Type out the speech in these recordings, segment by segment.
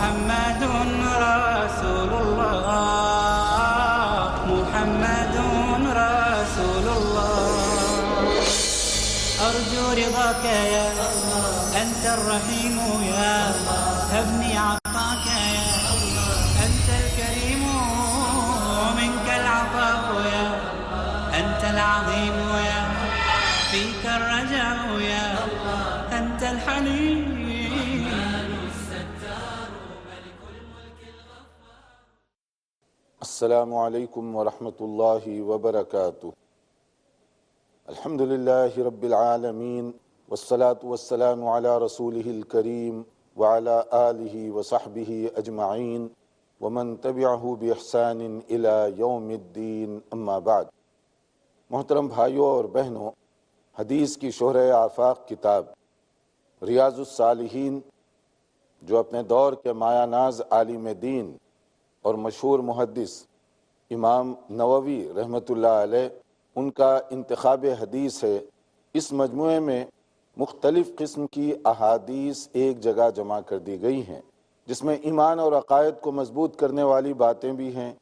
محمد رسول الله محمد رسول الله أرجو رضاك يا أنت الرحيم يا هبني عطاك يا أنت الكريم ومنك العطاء يا أنت العظيم يا فيك الرجاء يا أنت الحليم. السلام علیکم ورحمۃ اللہ وبرکاتہ. الحمد للہ رب العالمین والصلاة والسلام علی رسولہ الکریم وعلی آلہ وصحبہ اجمعین ومن تبعہ بإحسان الی یوم الدین، اما بعد. محترم بھائیوں اور بہنوں، حدیث کی شہرۂ آفاق کتاب ریاض الصالحین، جو اپنے دور کے مایہ ناز عالم دین اور مشہور محدث امام نووی رحمۃ اللہ علیہ ان کا انتخاب حدیث ہے، اس مجموعے میں مختلف قسم کی احادیث ایک جگہ جمع کر دی گئی ہیں، جس میں ایمان اور عقائد کو مضبوط کرنے والی باتیں بھی ہیں،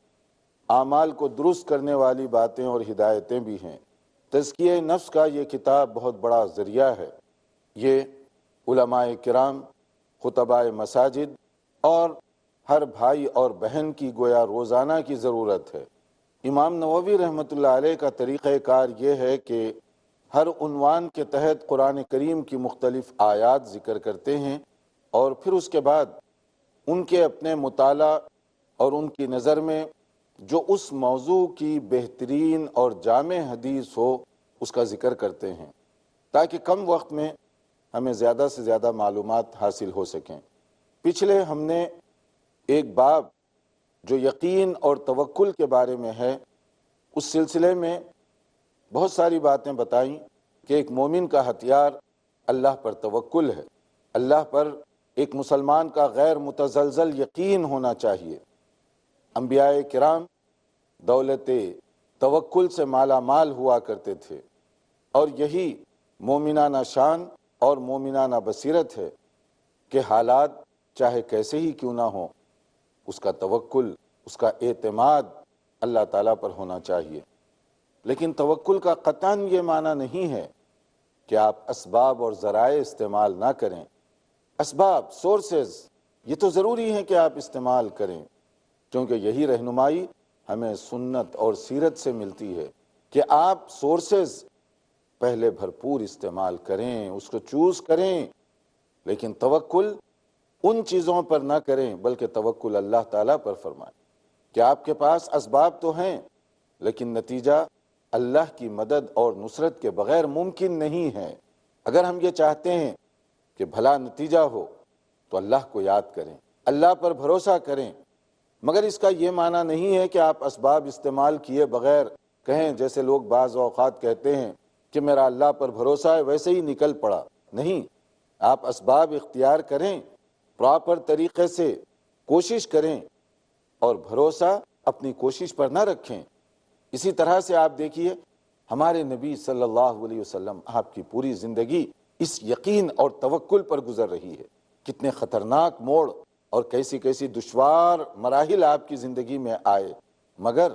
اعمال کو درست کرنے والی باتیں اور ہدایتیں بھی ہیں. تزکیہ نفس کا یہ کتاب بہت بڑا ذریعہ ہے. یہ علماء کرام، خطباء مساجد اور ہر بھائی اور بہن کی گویا روزانہ کی ضرورت ہے. امام نووی رحمۃ اللہ علیہ کا طریقہ کار یہ ہے کہ ہر عنوان کے تحت قرآن کریم کی مختلف آیات ذکر کرتے ہیں، اور پھر اس کے بعد ان کے اپنے مطالعہ اور ان کی نظر میں جو اس موضوع کی بہترین اور جامع حدیث ہو اس کا ذکر کرتے ہیں، تاکہ کم وقت میں ہمیں زیادہ سے زیادہ معلومات حاصل ہو سکیں. پچھلے ہم نے ایک باب جو یقین اور توکل کے بارے میں ہے، اس سلسلے میں بہت ساری باتیں بتائیں کہ ایک مومن کا ہتھیار اللہ پر توکل ہے. اللہ پر ایک مسلمان کا غیر متزلزل یقین ہونا چاہیے. انبیاء کرام دولت توکل سے مالا مال ہوا کرتے تھے، اور یہی مومنانہ شان اور مومنانہ بصیرت ہے کہ حالات چاہے کیسے ہی کیوں نہ ہوں، اس کا توکل، اس کا اعتماد اللہ تعالیٰ پر ہونا چاہیے. لیکن توکل کا قطعاً یہ معنی نہیں ہے کہ آپ اسباب اور ذرائع استعمال نہ کریں. اسباب، سورسز، یہ تو ضروری ہے کہ آپ استعمال کریں، کیونکہ یہی رہنمائی ہمیں سنت اور سیرت سے ملتی ہے کہ آپ سورسز پہلے بھرپور استعمال کریں، اس کو چوز کریں، لیکن توکل ان چیزوں پر نہ کریں بلکہ توکل اللہ تعالیٰ پر فرمائیں کہ آپ کے پاس اسباب تو ہیں لیکن نتیجہ اللہ کی مدد اور نصرت کے بغیر ممکن نہیں ہے. اگر ہم یہ چاہتے ہیں کہ بھلا نتیجہ ہو تو اللہ کو یاد کریں، اللہ پر بھروسہ کریں، مگر اس کا یہ معنی نہیں ہے کہ آپ اسباب استعمال کیے بغیر کہیں، جیسے لوگ بعض اوقات کہتے ہیں کہ میرا اللہ پر بھروسہ ہے ویسے ہی نکل پڑا. نہیں، آپ اسباب اختیار کریں، پراپر طریقے سے کوشش کریں، اور بھروسہ اپنی کوشش پر نہ رکھیں. اسی طرح سے آپ دیکھیے ہمارے نبی صلی اللہ علیہ وسلم، آپ کی پوری زندگی اس یقین اور توکل پر گزر رہی ہے. کتنے خطرناک موڑ اور کیسی کیسی دشوار مراحل آپ کی زندگی میں آئے، مگر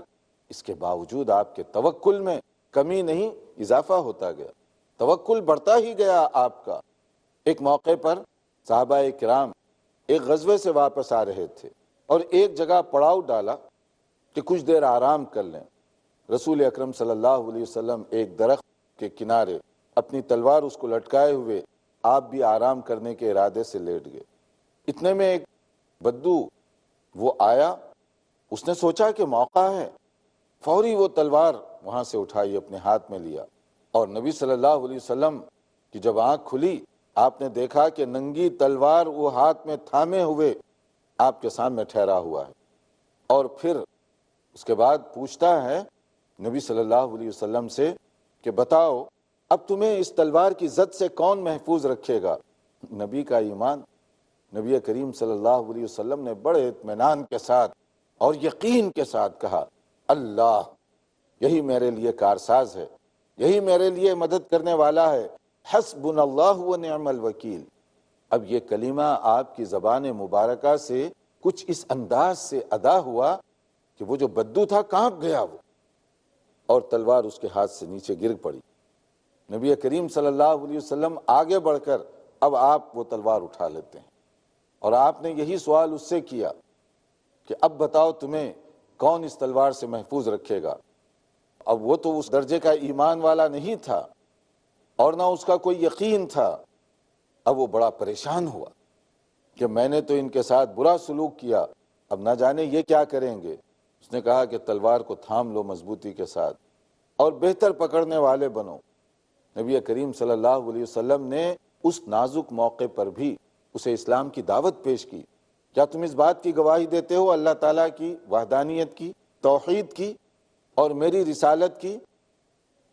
اس کے باوجود آپ کے توکل میں کمی نہیں، اضافہ ہوتا گیا، توکل بڑھتا ہی گیا آپ کا. ایک موقع پر صحابہ کرام ایک غزوے سے واپس آ رہے تھے اور ایک جگہ پڑاؤ ڈالا کہ کچھ دیر آرام کر لیں. رسول اکرم صلی اللہ علیہ وسلم ایک درخت کے کنارے اپنی تلوار اس کو لٹکائے ہوئے آپ بھی آرام کرنے کے ارادے سے لیٹ گئے. اتنے میں ایک بدو وہ آیا، اس نے سوچا کہ موقع ہے، فوری وہ تلوار وہاں سے اٹھائی، اپنے ہاتھ میں لیا، اور نبی صلی اللہ علیہ وسلم کی جب آنکھ کھلی آپ نے دیکھا کہ ننگی تلوار وہ ہاتھ میں تھامے ہوئے آپ کے سامنے ٹھہرا ہوا ہے. اور پھر اس کے بعد پوچھتا ہے نبی صلی اللہ علیہ وسلم سے کہ بتاؤ اب تمہیں اس تلوار کی زد سے کون محفوظ رکھے گا؟ نبی کا ایمان، نبی کریم صلی اللہ علیہ وسلم نے بڑے اطمینان کے ساتھ اور یقین کے ساتھ کہا، اللہ، یہی میرے لیے کارساز ہے، یہی میرے لیے مدد کرنے والا ہے، حسبنا اللہ و نعم الوکیل. اب یہ کلمہ آپ کی زبان مبارکہ سے کچھ اس انداز سے ادا ہوا کہ وہ جو بدو تھا کانپ گیا وہ، اور تلوار اس کے ہاتھ سے نیچے گر پڑی۔ نبی کریم صلی اللہ علیہ وسلم آگے بڑھ کر اب آپ وہ تلوار اٹھا لیتے ہیں، اور آپ نے یہی سوال اس سے کیا کہ اب بتاؤ تمہیں کون اس تلوار سے محفوظ رکھے گا؟ اب وہ تو اس درجے کا ایمان والا نہیں تھا اور نہ اس کا کوئی یقین تھا۔ اب وہ بڑا پریشان ہوا کہ میں نے تو ان کے ساتھ برا سلوک کیا، اب نہ جانے یہ کیا کریں گے۔ اس نے کہا کہ تلوار کو تھام لو مضبوطی کے ساتھ اور بہتر پکڑنے والے بنو۔ نبی کریم صلی اللہ علیہ وسلم نے اس نازک موقع پر بھی اسے اسلام کی دعوت پیش کی۔ کیا تم اس بات کی گواہی دیتے ہو اللہ تعالیٰ کی وحدانیت کی، توحید کی اور میری رسالت کی؟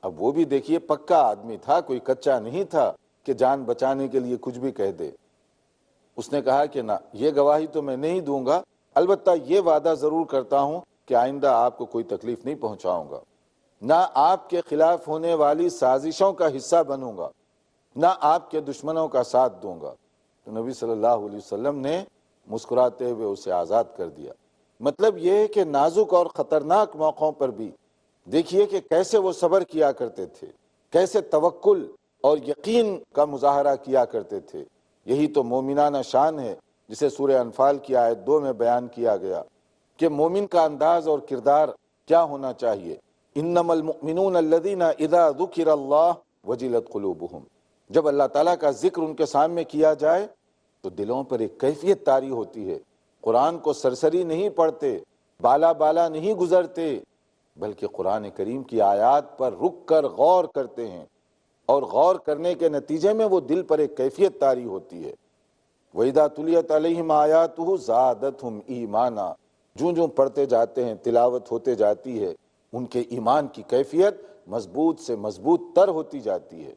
اب وہ بھی دیکھیے پکا آدمی تھا، کوئی کچا نہیں تھا کہ جان بچانے کے لیے کچھ بھی کہہ دے۔ اس نے کہا کہ نہ، یہ گواہی تو میں نہیں دوں گا، البتہ یہ وعدہ ضرور کرتا ہوں کہ آئندہ آپ کو کوئی تکلیف نہیں پہنچاؤں گا، نہ آپ کے خلاف ہونے والی سازشوں کا حصہ بنوں گا، نہ آپ کے دشمنوں کا ساتھ دوں گا۔ تو نبی صلی اللہ علیہ وسلم نے مسکراتے ہوئے اسے آزاد کر دیا۔ مطلب یہ ہے کہ نازک اور خطرناک موقعوں پر بھی دیکھیے کہ کیسے وہ صبر کیا کرتے تھے، کیسے توکل اور یقین کا مظاہرہ کیا کرتے تھے۔ یہی تو مومنانہ شان ہے جسے سورہ انفال کی آیت 2 میں بیان کیا گیا کہ مومن کا انداز اور کردار کیا ہونا چاہیے۔ انما المؤمنون الذین اذا ذکر اللہ وجلت قلوبہم، جب اللہ تعالیٰ کا ذکر ان کے سامنے کیا جائے تو دلوں پر ایک کیفیت طاری ہوتی ہے۔ قرآن کو سرسری نہیں پڑھتے، بالا بالا نہیں گزرتے، بلکہ قرآن کریم کی آیات پر رک کر غور کرتے ہیں، اور غور کرنے کے نتیجے میں وہ دل پر ایک کیفیت طاری ہوتی ہے۔ وَإِذَا تُلِيَتْ عَلَيْهِمْ آيَاتُهُ زَادَتْهُمْ ایمانا، جو پڑھتے جاتے ہیں، تلاوت ہوتے جاتی ہے، ان کے ایمان کی کیفیت مضبوط سے مضبوط تر ہوتی جاتی ہے۔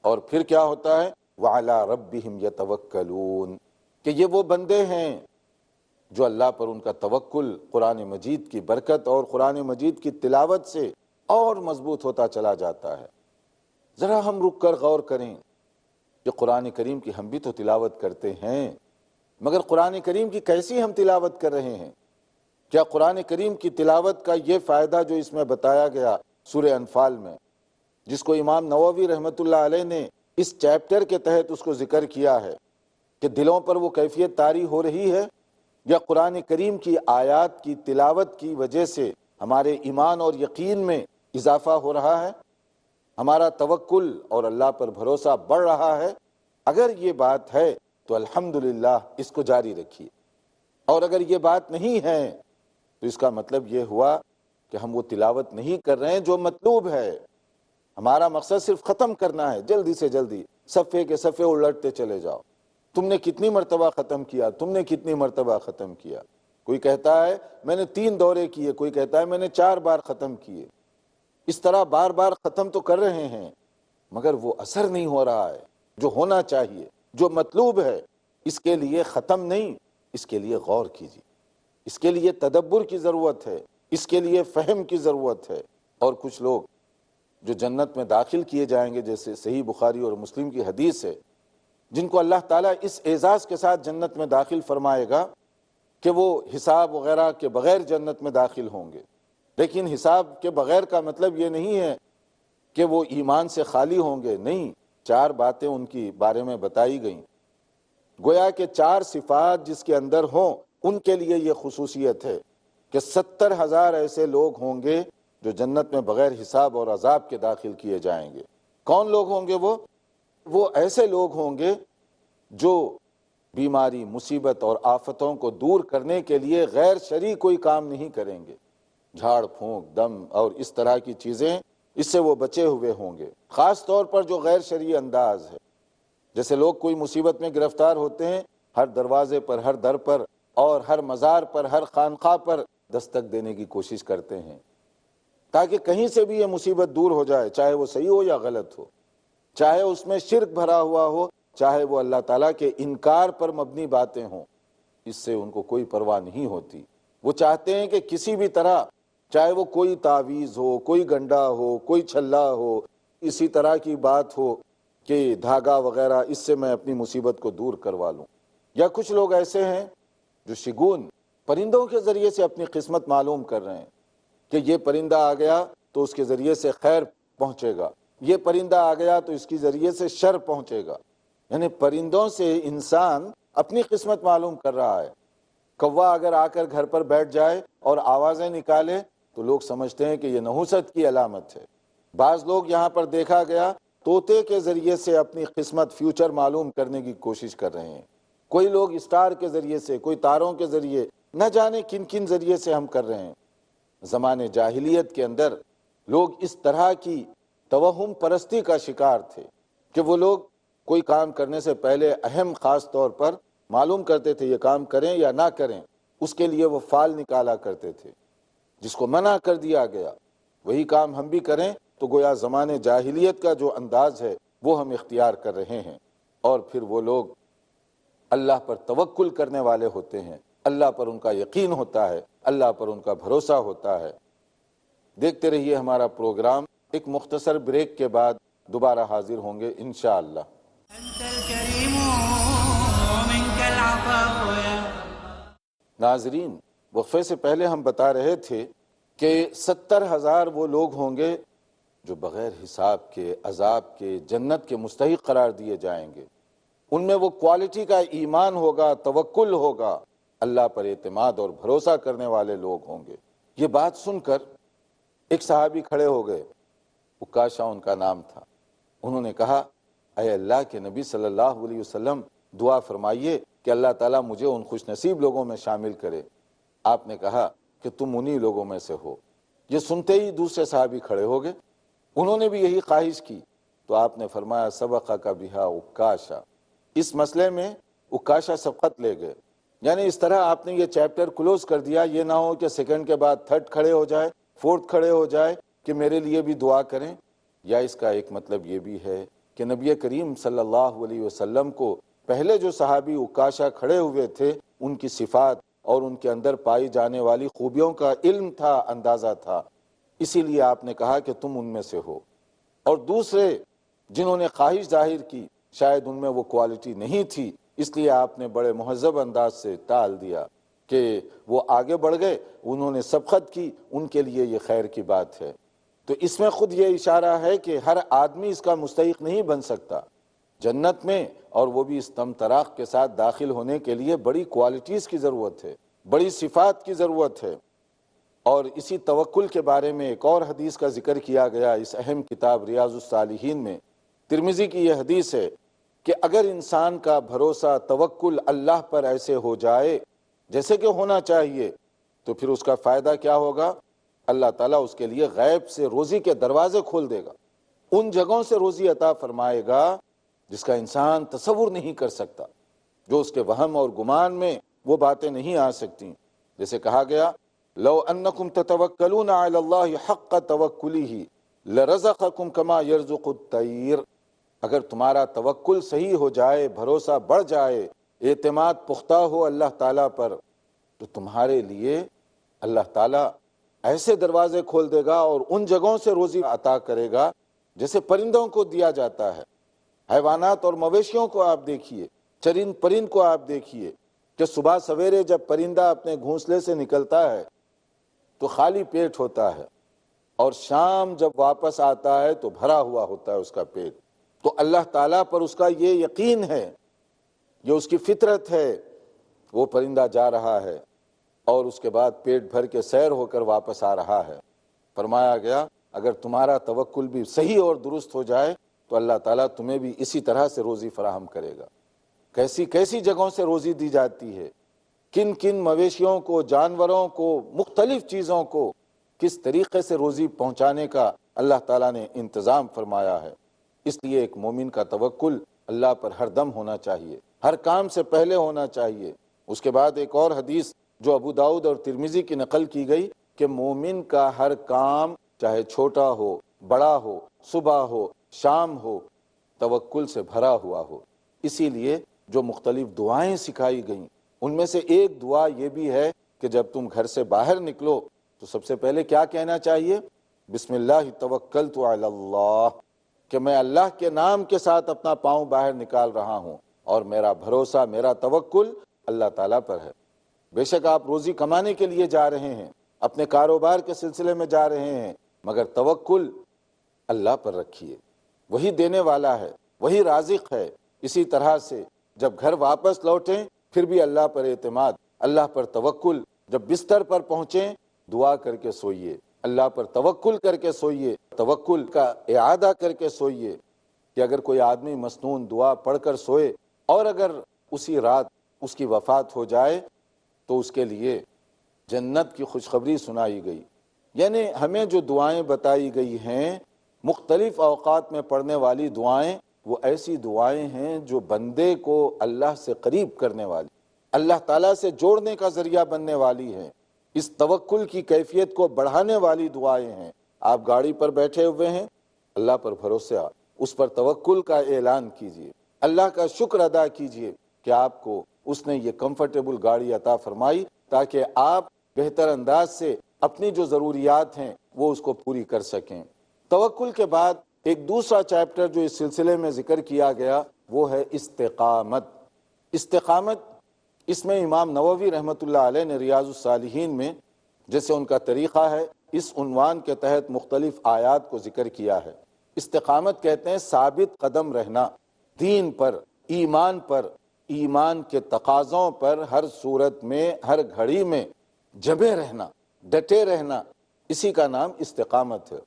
اور پھر کیا ہوتا ہے؟ وَعَلَىٰ رَبِّهِمْ يَتَوَكَّلُونَ، کہ یہ وہ بندے ہیں جو اللہ پر ان کا توکل قرآن مجید کی برکت اور قرآن مجید کی تلاوت سے اور مضبوط ہوتا چلا جاتا ہے۔ ذرا ہم رک کر غور کریں کہ قرآن کریم کی ہم بھی تو تلاوت کرتے ہیں، مگر قرآن کریم کی کیسی ہم تلاوت کر رہے ہیں؟ کیا قرآن کریم کی تلاوت کا یہ فائدہ جو اس میں بتایا گیا سورہ انفال میں، جس کو امام نووی رحمۃ اللہ علیہ نے اس چیپٹر کے تحت اس کو ذکر کیا ہے، کہ دلوں پر وہ کیفیت طاری ہو رہی ہے، یا قرآن کریم کی آیات کی تلاوت کی وجہ سے ہمارے ایمان اور یقین میں اضافہ ہو رہا ہے، ہمارا توکل اور اللہ پر بھروسہ بڑھ رہا ہے؟ اگر یہ بات ہے تو الحمدللہ اس کو جاری رکھیے، اور اگر یہ بات نہیں ہے تو اس کا مطلب یہ ہوا کہ ہم وہ تلاوت نہیں کر رہے ہیں جو مطلوب ہے۔ ہمارا مقصد صرف ختم کرنا ہے، جلدی سے جلدی صفحے کے صفحے الٹتے چلے جاؤ۔ تم نے کتنی مرتبہ ختم کیا، تم نے کتنی مرتبہ ختم کیا؟ کوئی کہتا ہے میں نے 3 دورے کیے، کوئی کہتا ہے میں نے 4 بار ختم کیے۔ اس طرح بار بار ختم تو کر رہے ہیں، مگر وہ اثر نہیں ہو رہا ہے جو ہونا چاہیے، جو مطلوب ہے۔ اس کے لیے ختم نہیں، اس کے لیے غور کیجیے، اس کے لیے تدبر کی ضرورت ہے، اس کے لیے فہم کی ضرورت ہے۔ اور کچھ لوگ جو جنت میں داخل کیے جائیں گے، جیسے صحیح بخاری اور مسلم کی حدیث ہے، جن کو اللہ تعالیٰ اس اعزاز کے ساتھ جنت میں داخل فرمائے گا کہ وہ حساب وغیرہ کے بغیر جنت میں داخل ہوں گے۔ لیکن حساب کے بغیر کا مطلب یہ نہیں ہے کہ وہ ایمان سے خالی ہوں گے، نہیں، 4 باتیں ان کی بارے میں بتائی گئیں۔ گویا کہ 4 صفات جس کے اندر ہوں ان کے لیے یہ خصوصیت ہے کہ 70,000 ایسے لوگ ہوں گے جو جنت میں بغیر حساب اور عذاب کے داخل کیے جائیں گے۔ کون لوگ ہوں گے وہ ایسے لوگ ہوں گے جو بیماری، مصیبت اور آفتوں کو دور کرنے کے لیے غیر شرعی کوئی کام نہیں کریں گے، جھاڑ پھونک، دم اور اس طرح کی چیزیں، اس سے وہ بچے ہوئے ہوں گے۔ خاص طور پر جو غیر شرعی انداز ہے، جیسے لوگ کوئی مصیبت میں گرفتار ہوتے ہیں، ہر دروازے پر، ہر در پر اور ہر مزار پر، ہر خانقاہ پر دستک دینے کی کوشش کرتے ہیں تاکہ کہیں سے بھی یہ مصیبت دور ہو جائے، چاہے وہ صحیح ہو یا غلط ہو، چاہے اس میں شرک بھرا ہوا ہو، چاہے وہ اللہ تعالیٰ کے انکار پر مبنی باتیں ہوں، اس سے ان کو کوئی پرواہ نہیں ہوتی۔ وہ چاہتے ہیں کہ کسی بھی طرح، چاہے وہ کوئی تعویذ ہو، کوئی گنڈا ہو، کوئی چھلا ہو، اسی طرح کی بات ہو، کہ دھاگا وغیرہ اس سے میں اپنی مصیبت کو دور کروا لوں. یا کچھ لوگ ایسے ہیں جو شگون پرندوں کے ذریعے سے اپنی قسمت معلوم کر رہے ہیں کہ یہ پرندہ آ گیا تو اس کے ذریعے سے خیر پہنچے گا، یہ پرندہ آ گیا تو اس کے ذریعے سے شر پہنچے گا. یعنی پرندوں سے انسان اپنی قسمت معلوم کر رہا ہے. کوا اگر آ کر گھر پر بیٹھ جائے اور آوازیں نکالے تو لوگ سمجھتے ہیں کہ یہ نحوست کی علامت ہے. بعض لوگ یہاں پر دیکھا گیا طوطے کے ذریعے سے اپنی قسمت فیوچر معلوم کرنے کی کوشش کر رہے ہیں. کوئی لوگ اسٹار کے ذریعے سے، کوئی تاروں کے ذریعے، نہ جانے کن کن ذریعے سے ہم کر رہے ہیں. زمانے جاہلیت کے اندر لوگ اس طرح کی توہم پرستی کا شکار تھے کہ وہ لوگ کوئی کام کرنے سے پہلے اہم خاص طور پر معلوم کرتے تھے یہ کام کریں یا نہ کریں، اس کے لیے وہ فال نکالا کرتے تھے. جس کو منع کر دیا گیا وہی کام ہم بھی کریں تو گویا زمانے جاہلیت کا جو انداز ہے وہ ہم اختیار کر رہے ہیں. اور پھر وہ لوگ اللہ پر توکل کرنے والے ہوتے ہیں، اللہ پر ان کا یقین ہوتا ہے، اللہ پر ان کا بھروسہ ہوتا ہے. دیکھتے رہیے ہمارا پروگرام. ایک مختصر بریک کے بعد دوبارہ حاضر ہوں گے انشاءاللہ. أنت الكريم ومنك العطاء يا ناظرین، وقفے سے پہلے ہم بتا رہے تھے کہ 70,000 وہ لوگ ہوں گے جو بغیر حساب کے، عذاب کے، جنت کے مستحق قرار دیے جائیں گے. ان میں وہ کوالٹی کا ایمان ہوگا، توکل ہوگا، اللہ پر اعتماد اور بھروسہ کرنے والے لوگ ہوں گے. یہ بات سن کر ایک صحابی کھڑے ہو گئے، عکاشہ ان کا نام تھا. انہوں نے کہا اے اللہ کے نبی صلی اللہ علیہ وسلم، دعا فرمائیے کہ اللہ تعالیٰ مجھے ان خوش نصیب لوگوں میں شامل کرے. آپ نے کہا کہ تم انہی لوگوں میں سے ہو. یہ سنتے ہی دوسرے صحابی کھڑے ہو گئے، انہوں نے بھی یہی خواہش کی. تو آپ نے فرمایا سبقک بہا عکاشہ. اس مسئلے میں عکاشہ سبقت لے گئے. یعنی اس طرح آپ نے یہ چیپٹر کلوز کر دیا. یہ نہ ہو کہ سیکنڈ کے بعد تھرڈ کھڑے ہو جائے، فورتھ کھڑے ہو جائے کہ میرے لیے بھی دعا کریں. یا اس کا ایک مطلب یہ بھی ہے کہ نبی کریم صلی اللہ علیہ وسلم کو پہلے جو صحابی عکاشہ کھڑے ہوئے تھے ان کی صفات اور ان کے اندر پائی جانے والی خوبیوں کا علم تھا، اندازہ تھا، اسی لیے آپ نے کہا کہ تم ان میں سے ہو. اور دوسرے جنہوں نے خواہش ظاہر کی شاید ان میں وہ کوالٹی نہیں تھی، اس لیے آپ نے بڑے مہذب انداز سے ٹال دیا کہ وہ آگے بڑھ گئے، انہوں نے سبقت کی، ان کے لیے یہ خیر کی بات ہے. تو اس میں خود یہ اشارہ ہے کہ ہر آدمی اس کا مستحق نہیں بن سکتا. جنت میں اور وہ بھی اس طمطراق کے ساتھ داخل ہونے کے لیے بڑی کوالٹیز کی ضرورت ہے، بڑی صفات کی ضرورت ہے. اور اسی توکل کے بارے میں ایک اور حدیث کا ذکر کیا گیا اس اہم کتاب ریاض الصالحین میں. ترمذی کی یہ حدیث ہے کہ اگر انسان کا بھروسہ توکل اللہ پر ایسے ہو جائے جیسے کہ ہونا چاہیے تو پھر اس کا فائدہ کیا ہوگا؟ اللہ تعالیٰ اس کے لیے غیب سے روزی کے دروازے کھول دے گا، ان جگہوں سے روزی عطا فرمائے گا جس کا انسان تصور نہیں کر سکتا، جو اس کے وہم اور گمان میں وہ باتیں نہیں آ سکتی. جیسے کہا گیا لو انکم تتوکلون علی اللہ حق توکلہ لرزقکم کما یرزق الطیر. اگر تمہارا توکل صحیح ہو جائے، بھروسہ بڑھ جائے، اعتماد پختہ ہو اللہ تعالیٰ پر، تو تمہارے لیے اللہ تعالیٰ ایسے دروازے کھول دے گا اور ان جگہوں سے روزی عطا کرے گا جیسے پرندوں کو دیا جاتا ہے. حیوانات اور مویشیوں کو آپ دیکھیے، چرند پرند کو آپ دیکھیے کہ صبح سویرے جب پرندہ اپنے گھونسلے سے نکلتا ہے تو خالی پیٹ ہوتا ہے اور شام جب واپس آتا ہے تو بھرا ہوا ہوتا ہے اس کا پیٹ. تو اللہ تعالیٰ پر اس کا یہ یقین ہے، یہ اس کی فطرت ہے. وہ پرندہ جا رہا ہے اور اس کے بعد پیٹ بھر کے سیر ہو کر واپس آ رہا ہے. فرمایا گیا اگر تمہارا توکل بھی صحیح اور درست ہو جائے تو اللہ تعالیٰ تمہیں بھی اسی طرح سے روزی فراہم کرے گا. کیسی کیسی جگہوں سے روزی دی جاتی ہے، کن کن مویشیوں کو، جانوروں کو، مختلف چیزوں کو کس طریقے سے روزی پہنچانے کا اللہ تعالیٰ نے انتظام فرمایا ہے. اس لیے ایک مومن کا توکل اللہ پر ہر دم ہونا چاہیے، ہر کام سے پہلے ہونا چاہیے. اس کے بعد ایک اور حدیث جو ابو داؤد اور ترمذی کی نقل کی گئی کہ مومن کا ہر کام چاہے چھوٹا ہو، بڑا ہو، صبح ہو، شام ہو، توکل سے بھرا ہوا ہو. اسی لیے جو مختلف دعائیں سکھائی گئیں ان میں سے ایک دعا یہ بھی ہے کہ جب تم گھر سے باہر نکلو تو سب سے پہلے کیا کہنا چاہیے؟ بسم اللہ توکلت علی اللہ. کہ میں اللہ کے نام کے ساتھ اپنا پاؤں باہر نکال رہا ہوں اور میرا بھروسہ، میرا توکل اللہ تعالیٰ پر ہے۔ بے شک آپ روزی کمانے کے لیے جا رہے ہیں، اپنے کاروبار کے سلسلے میں جا رہے ہیں، مگر توکل اللہ پر رکھیے، وہی دینے والا ہے، وہی رازق ہے۔ اسی طرح سے جب گھر واپس لوٹیں پھر بھی اللہ پر اعتماد، اللہ پر توکل۔ جب بستر پر پہنچیں دعا کر کے سوئیے، اللہ پر توکل کر کے سوئیے، توکل کا اعادہ کر کے سوئیے کہ اگر کوئی آدمی مسنون دعا پڑھ کر سوئے اور اگر اسی رات اس کی وفات ہو جائے تو اس کے لیے جنت کی خوشخبری سنائی گئی۔ یعنی ہمیں جو دعائیں بتائی گئی ہیں مختلف اوقات میں پڑھنے والی دعائیں، وہ ایسی دعائیں ہیں جو بندے کو اللہ سے قریب کرنے والی، اللہ تعالیٰ سے جوڑنے کا ذریعہ بننے والی ہیں، اس توکل کی کیفیت کو بڑھانے والی دعائیں ہیں۔ آپ گاڑی پر بیٹھے ہوئے ہیں، اللہ پر بھروسہ، اس پر توکل کا اعلان کیجئے، اللہ کا شکر ادا کیجئے کہ آپ کو اس نے یہ کمفرٹیبل گاڑی عطا فرمائی تاکہ آپ بہتر انداز سے اپنی جو ضروریات ہیں وہ اس کو پوری کر سکیں۔ توکل کے بعد ایک دوسرا چیپٹر جو اس سلسلے میں ذکر کیا گیا وہ ہے استقامت۔ استقامت، اس میں امام نووی رحمۃ اللہ علیہ نے ریاض الصالحین میں جیسے ان کا طریقہ ہے اس عنوان کے تحت مختلف آیات کو ذکر کیا ہے۔ استقامت کہتے ہیں ثابت قدم رہنا، دین پر، ایمان کے تقاضوں پر ہر صورت میں، ہر گھڑی میں جمے رہنا، ڈٹے رہنا، اسی کا نام استقامت ہے۔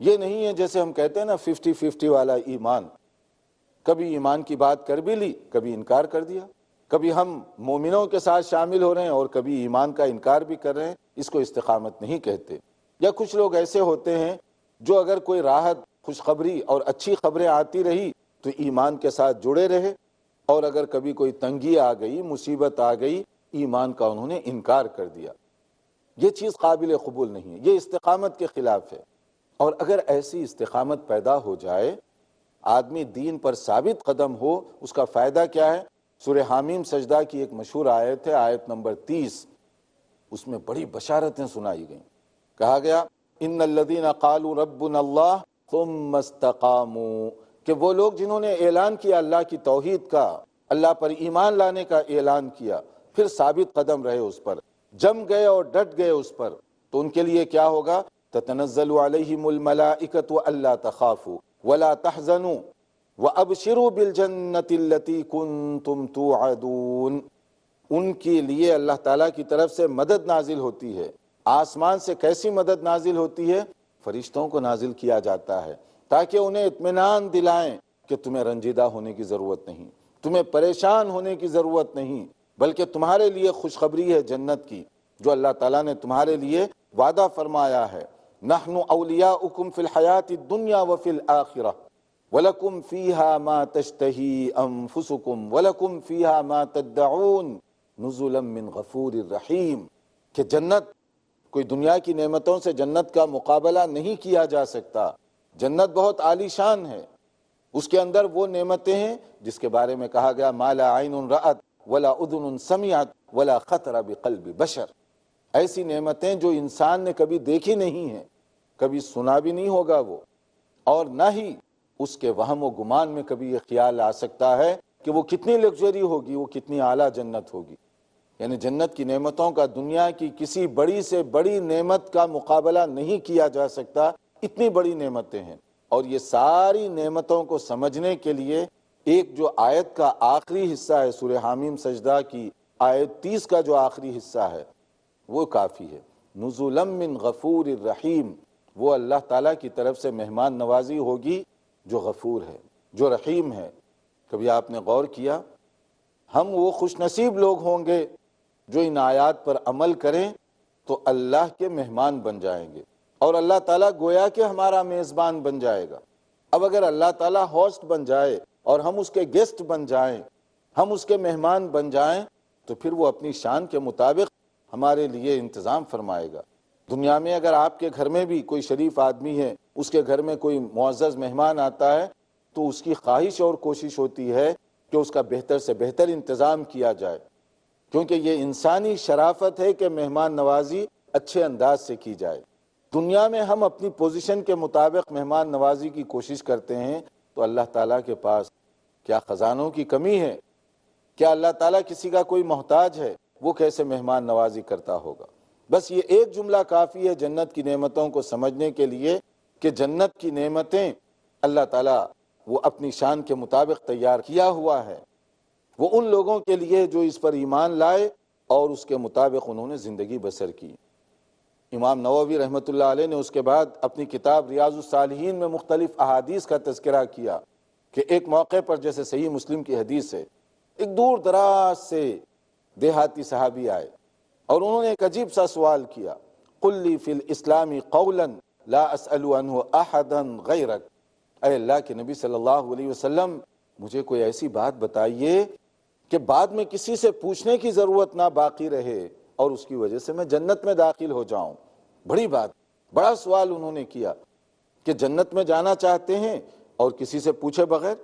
یہ نہیں ہے جیسے ہم کہتے ہیں نا 50-50 والا ایمان، کبھی ایمان کی بات کر بھی لی، کبھی انکار کر دیا، کبھی ہم مومنوں کے ساتھ شامل ہو رہے ہیں اور کبھی ایمان کا انکار بھی کر رہے ہیں، اس کو استقامت نہیں کہتے۔ یا کچھ لوگ ایسے ہوتے ہیں جو اگر کوئی راحت، خوشخبری اور اچھی خبریں آتی رہی تو ایمان کے ساتھ جڑے رہے، اور اگر کبھی کوئی تنگی آ گئی، مصیبت آ گئی، ایمان کا انہوں نے انکار کر دیا۔ یہ چیز قابل قبول نہیں ہے، یہ استقامت کے خلاف ہے۔ اور اگر ایسی استقامت پیدا ہو جائے، آدمی دین پر ثابت قدم ہو، اس کا فائدہ کیا ہے؟ سورہ حامیم سجدہ کی ایک مشہور آیت ہے، آیت نمبر 30، اس میں بڑی بشارتیں سنائی گئیں۔ کہا گیا ان الذین قالوا ربنا اللہ ثم استقاموا، کہ وہ لوگ جنہوں نے اعلان کیا اللہ کی توحید کا، اللہ پر ایمان لانے کا اعلان کیا، پھر ثابت قدم رہے اس پر، جم گئے اور ڈٹ گئے اس پر، تو ان کے لیے کیا ہوگا؟ تتنزل علیہم الملائکۃ الا تخافوا ولا تحزنوا وابشروا بالجنۃ التی کنتم توعدون۔ ان کے لیے اللہ تعالیٰ کی طرف سے مدد نازل ہوتی ہے۔ آسمان سے کیسی مدد نازل ہوتی ہے؟ فرشتوں کو نازل کیا جاتا ہے تاکہ انہیں اطمینان دلائیں کہ تمہیں رنجیدہ ہونے کی ضرورت نہیں، تمہیں پریشان ہونے کی ضرورت نہیں، بلکہ تمہارے لیے خوشخبری ہے جنت کی جو اللہ تعالیٰ نے تمہارے لیے وعدہ فرمایا ہے۔ نحن اولیاؤکم فی الحیات الدنیا وفی الآخرہ وَلَكُمْ فِيهَا مَا تَشْتَهِي أَنفُسُكُمْ وَلَكُمْ فِيهَا مَا تَدَّعُونَ نُزُلًا مِّن غَفُورٍ الرحیم، کہ جنت، کوئی دنیا کی نعمتوں سے جنت کا مقابلہ نہیں کیا جا سکتا۔ جنت بہت عالی شان ہے، اس کے اندر وہ نعمتیں ہیں جس کے بارے میں کہا گیا مَا لَا عَيْنٌ رَأَتْ وَلَا أُذُنٌ سَمِعَتْ وَلَا خَطَرَ بِقَلْبِ بَشَرٍ، ایسی نعمتیں جو انسان نے کبھی دیکھی نہیں ہیں، کبھی سنا بھی نہیں ہوگا وہ، اور نہ ہی اس کے وہم و گمان میں کبھی یہ خیال آ سکتا ہے کہ وہ کتنی لگژری ہوگی، وہ کتنی اعلیٰ جنت ہوگی۔ یعنی جنت کی نعمتوں کا دنیا کی کسی بڑی سے بڑی نعمت کا مقابلہ نہیں کیا جا سکتا، اتنی بڑی نعمتیں ہیں۔ اور یہ ساری نعمتوں کو سمجھنے کے لیے ایک جو آیت کا آخری حصہ ہے سورہ حامیم سجدہ کی آیت 30 کا جو آخری حصہ ہے وہ کافی ہے۔ نزلا من غفور الرحیم، وہ اللہ تعالیٰ کی طرف سے مہمان نوازی ہوگی جو غفور ہے، جو رحیم ہے۔ کبھی آپ نے غور کیا، ہم وہ خوش نصیب لوگ ہوں گے جو ان آیات پر عمل کریں تو اللہ کے مہمان بن جائیں گے، اور اللہ تعالیٰ گویا کہ ہمارا میزبان بن جائے گا۔ اب اگر اللہ تعالیٰ ہوسٹ بن جائے اور ہم اس کے گیسٹ بن جائیں، ہم اس کے مہمان بن جائیں، تو پھر وہ اپنی شان کے مطابق ہمارے لیے انتظام فرمائے گا۔ دنیا میں اگر آپ کے گھر میں بھی کوئی شریف آدمی ہے، اس کے گھر میں کوئی معزز مہمان آتا ہے تو اس کی خواہش اور کوشش ہوتی ہے کہ اس کا بہتر سے بہتر انتظام کیا جائے، کیونکہ یہ انسانی شرافت ہے کہ مہمان نوازی اچھے انداز سے کی جائے۔ دنیا میں ہم اپنی پوزیشن کے مطابق مہمان نوازی کی کوشش کرتے ہیں، تو اللہ تعالیٰ کے پاس کیا خزانوں کی کمی ہے؟ کیا اللہ تعالیٰ کسی کا کوئی محتاج ہے؟ وہ کیسے مہمان نوازی کرتا ہوگا؟ بس یہ ایک جملہ کافی ہے جنت کی نعمتوں کو سمجھنے کے لیے کہ جنت کی نعمتیں اللہ تعالیٰ وہ اپنی شان کے مطابق تیار کیا ہوا ہے، وہ ان لوگوں کے لیے جو اس پر ایمان لائے اور اس کے مطابق انہوں نے زندگی بسر کی۔ امام نووی رحمۃ اللہ علیہ نے اس کے بعد اپنی کتاب ریاض الصالحین میں مختلف احادیث کا تذکرہ کیا کہ ایک موقع پر، جیسے صحیح مسلم کی حدیث ہے، ایک دور دراز سے دیہاتی صحابی آئے اور انہوں نے ایک عجیب سا سوال کیا، قل لی فی الاسلام قولا لا اسأل عنہ احدا غیرک، اے اللہ کے نبی صلی اللہ علیہ وسلم مجھے کوئی ایسی بات بتائیے کہ بعد میں کسی سے پوچھنے کی ضرورت نہ باقی رہے اور اس کی وجہ سے میں جنت میں داخل ہو جاؤں۔ بڑی بات، بڑا سوال انہوں نے کیا کہ جنت میں جانا چاہتے ہیں اور کسی سے پوچھے بغیر؟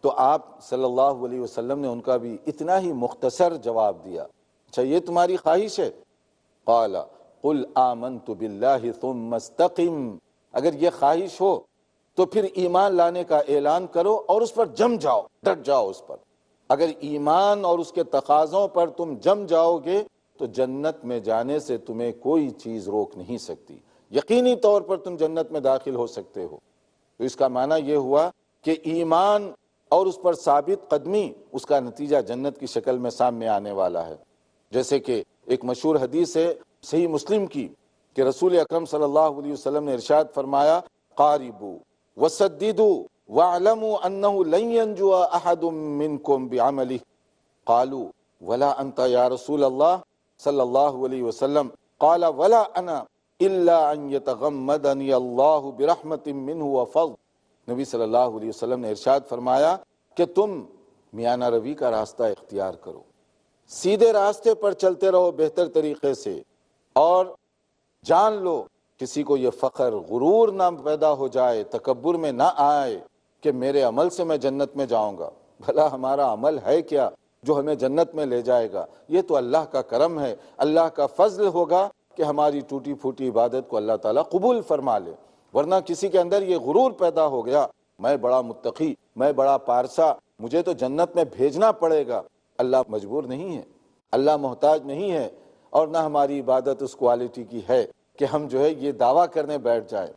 تو آپ صلی اللہ علیہ وسلم نے ان کا بھی اتنا ہی مختصر جواب دیا، اچھا یہ تمہاری خواہش ہے؟ قال قل آمنت باللہ ثم استقم، اگر یہ خواہش ہو تو پھر ایمان لانے کا اعلان کرو اور اس پر جم جاؤ، ڈٹ جاؤ اس پر۔ اگر ایمان اور اس کے تقاضوں پر تم جم جاؤ گے تو جنت میں جانے سے تمہیں کوئی چیز روک نہیں سکتی، یقینی طور پر تم جنت میں داخل ہو سکتے ہو۔ تو اس کا معنی یہ ہوا کہ ایمان اور اس پر ثابت قدمی، اس کا نتیجہ جنت کی شکل میں سامنے آنے والا ہے۔ جیسے کہ ایک مشہور حدیث ہے صحیح مسلم کی کہ رسول اکرم صلی اللہ علیہ وسلم نے ارشاد فرمایا، قاربوا وسددوا واعلموا انه لن ينجو احد منكم بعمله، قالوا ولا انت یا رسول اللہ صلی اللہ علیہ وسلم، قال ولا انا الا ان يتغمدني اللہ برحمت منه وفضل۔ نبی صلی اللہ علیہ وسلم نے ارشاد فرمایا کہ تم میانہ روی کا راستہ اختیار کرو، سیدھے راستے پر چلتے رہو بہتر طریقے سے، اور جان لو کسی کو یہ فخر غرور نہ پیدا ہو جائے، تکبر میں نہ آئے کہ میرے عمل سے میں جنت میں جاؤں گا۔ بھلا ہمارا عمل ہے کیا جو ہمیں جنت میں لے جائے گا؟ یہ تو اللہ کا کرم ہے، اللہ کا فضل ہوگا کہ ہماری ٹوٹی پھوٹی عبادت کو اللہ تعالیٰ قبول فرما لے، ورنہ کسی کے اندر یہ غرور پیدا ہو گیا، میں بڑا متقی، میں بڑا پارسا، مجھے تو جنت میں بھیجنا پڑے گا۔ اللہ مجبور نہیں ہے، اللہ محتاج نہیں ہے، اور نہ ہماری عبادت اس کوالٹی کی ہے کہ ہم جو ہے یہ دعویٰ کرنے بیٹھ جائیں۔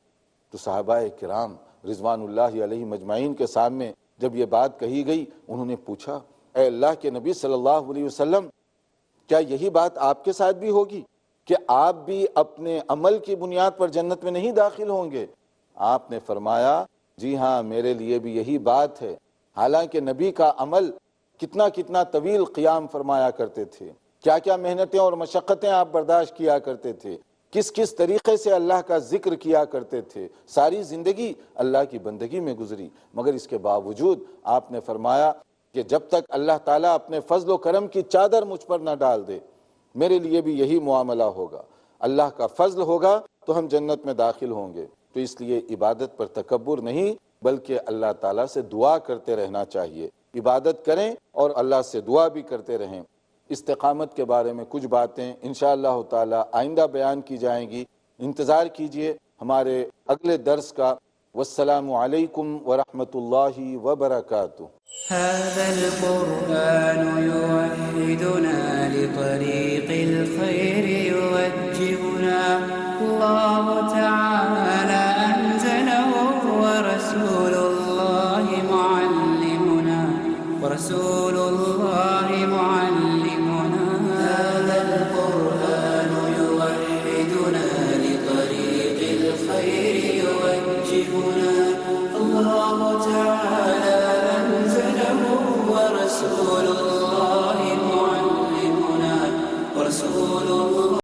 تو صحابہ کرام رضوان اللہ علیہ مجمعین کے سامنے جب یہ بات کہی گئی، انہوں نے پوچھا، اے اللہ کے نبی صلی اللہ علیہ وسلم، کیا یہی بات آپ کے ساتھ بھی ہوگی کہ آپ بھی اپنے عمل کی بنیاد پر جنت میں نہیں داخل ہوں گے؟ آپ نے فرمایا، جی ہاں میرے لیے بھی یہی بات ہے۔ حالانکہ نبی کا عمل کتنا کتنا طویل قیام فرمایا کرتے تھے، کیا کیا محنتیں اور مشقتیں آپ برداشت کیا کرتے تھے، کس کس طریقے سے اللہ کا ذکر کیا کرتے تھے، ساری زندگی اللہ کی بندگی میں گزری، مگر اس کے باوجود آپ نے فرمایا کہ جب تک اللہ تعالیٰ اپنے فضل و کرم کی چادر مجھ پر نہ ڈال دے، میرے لیے بھی یہی معاملہ ہوگا، اللہ کا فضل ہوگا تو ہم جنت میں داخل ہوں گے۔ تو اس لیے عبادت پر تکبر نہیں بلکہ اللہ تعالیٰ سے دعا کرتے رہنا چاہیے، عبادت کریں اور اللہ سے دعا بھی کرتے رہیں۔ استقامت کے بارے میں کچھ باتیں انشاءاللہ تعالی آئندہ بیان کی جائیں گی، انتظار کیجئے ہمارے اگلے درس کا۔ والسلام علیکم ورحمۃ اللہ وبرکاتہ۔ هذا القرآن يوحدنا لطريق الخير يوجهنا